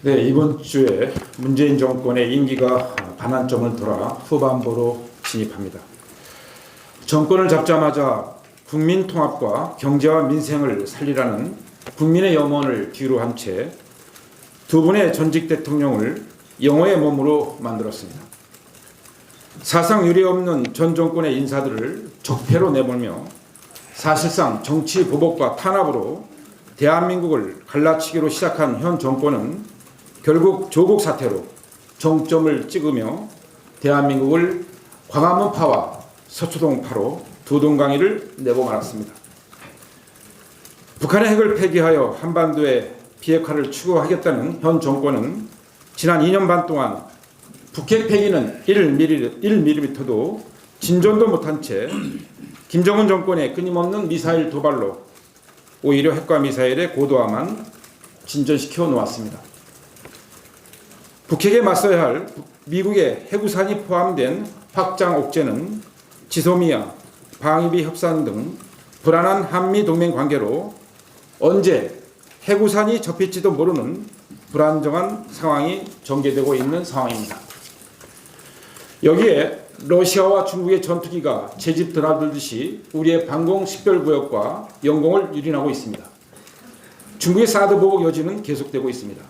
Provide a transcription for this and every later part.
네, 이번 주에 문재인 정권의 임기가 반환점을 돌아 후반부로 진입합니다. 정권을 잡자마자 국민 통합과 경제와 민생을 살리라는 국민의 염원을 뒤로 한 채 두 분의 전직 대통령을 영호의 몸으로 만들었습니다. 사상 유례 없는 전 정권의 인사들을 적폐로 내몰며 사실상 정치 보복과 탄압으로 대한민국을 갈라치기로 시작한 현 정권은 결국 조국 사태로 정점을 찍으며 대한민국을 광화문파와 서초동파로 두 동강이를 내고 말았습니다. 북한의 핵을 폐기하여 한반도의 비핵화를 추구하겠다는 현 정권은 지난 2년 반 동안 북핵 폐기는 1mm도 진전도 못한 채 김정은 정권의 끊임없는 미사일 도발로 오히려 핵과 미사일의 고도화만 진전시켜 놓았습니다. 북핵에 맞서야 할 미국의 해구산이 포함된 확장 억제는 지소미아, 방위비 협상 등 불안한 한미 동맹 관계로 언제 해구산이 접힐지도 모르는 불안정한 상황이 전개되고 있는 상황입니다. 여기에 러시아와 중국의 전투기가 제집 드나들듯이 우리의 방공 식별구역과 영공을 유린하고 있습니다. 중국의 사드 보복 여지는 계속되고 있습니다.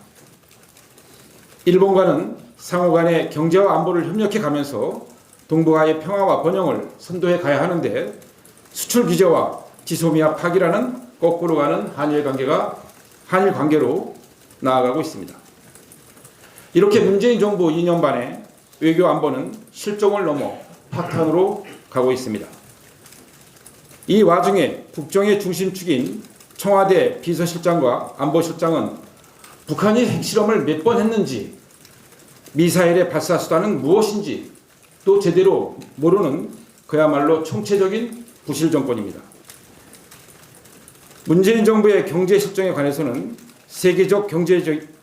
일본과는 상호 간의 경제와 안보를 협력해 가면서 동북아의 평화와 번영을 선도해 가야 하는데 수출 규제와 지소미아 파기라는 거꾸로 가는 한일 관계로 나아가고 있습니다. 이렇게 문재인 정부 2년 반에 외교 안보는 실종을 넘어 파탄으로 가고 있습니다. 이 와중에 국정의 중심축인 청와대 비서실장과 안보실장은 북한이 핵실험을 몇 번 했는지, 미사일의 발사 수단은 무엇인지 또 제대로 모르는 그야말로 총체적인 부실 정권입니다. 문재인 정부의 경제 실정에 관해서는 세계적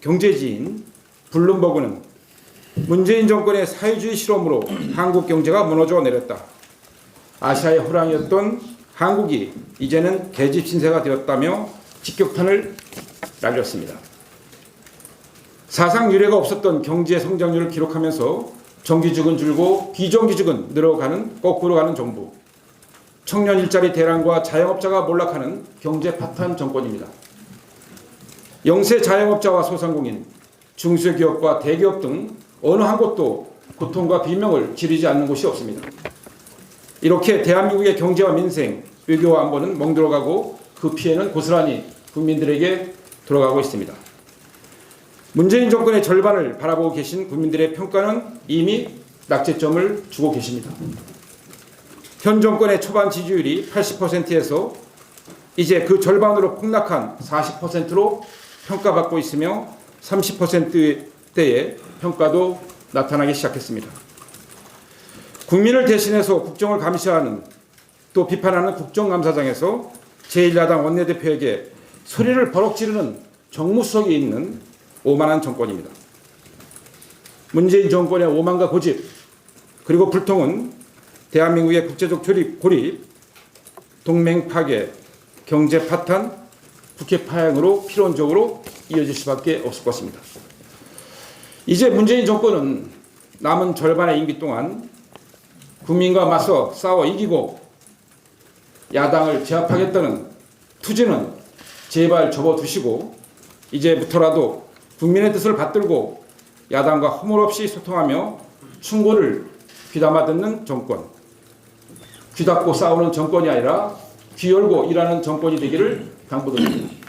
경제지인 블룸버그는 문재인 정권의 사회주의 실험으로 한국 경제가 무너져 내렸다. 아시아의 호랑이였던 한국이 이제는 계집 신세가 되었다며 직격탄을 날렸습니다. 사상 유례가 없었던 경제 성장률을 기록하면서 정규직은 줄고 비정규직은 늘어가는 거꾸로 가는 정부. 청년 일자리 대란과 자영업자가 몰락하는 경제 파탄 정권입니다. 영세 자영업자와 소상공인, 중소기업과 대기업 등 어느 한 곳도 고통과 비명을 지르지 않는 곳이 없습니다. 이렇게 대한민국의 경제와 민생, 외교와 안보는 멍들어가고 그 피해는 고스란히 국민들에게 돌아가고 있습니다. 문재인 정권의 절반을 바라보고 계신 국민들의 평가는 이미 낙제점을 주고 계십니다. 현 정권의 초반 지지율이 80%에서 이제 그 절반으로 폭락한 40%로 평가받고 있으며 30%대의 평가도 나타나기 시작했습니다. 국민을 대신해서 국정을 감시하는 또 비판하는 국정감사장에서 제1야당 원내대표에게 소리를 버럭 지르는 정무수석이 있는 오만한 정권입니다. 문재인 정권의 오만과 고집 그리고 불통은 대한민국의 국제적 고립, 동맹 파괴, 경제 파탄, 북핵 파행으로 필연적으로 이어질 수밖에 없을 것입니다. 이제 문재인 정권은 남은 절반의 임기 동안 국민과 맞서 싸워 이기고 야당을 제압하겠다는 투지는 제발 접어두시고 이제부터라도 국민의 뜻을 받들고 야당과 허물없이 소통하며 충고를 귀담아 듣는 정권, 귀 닫고 싸우는 정권이 아니라 귀 열고 일하는 정권이 되기를 당부드립니다.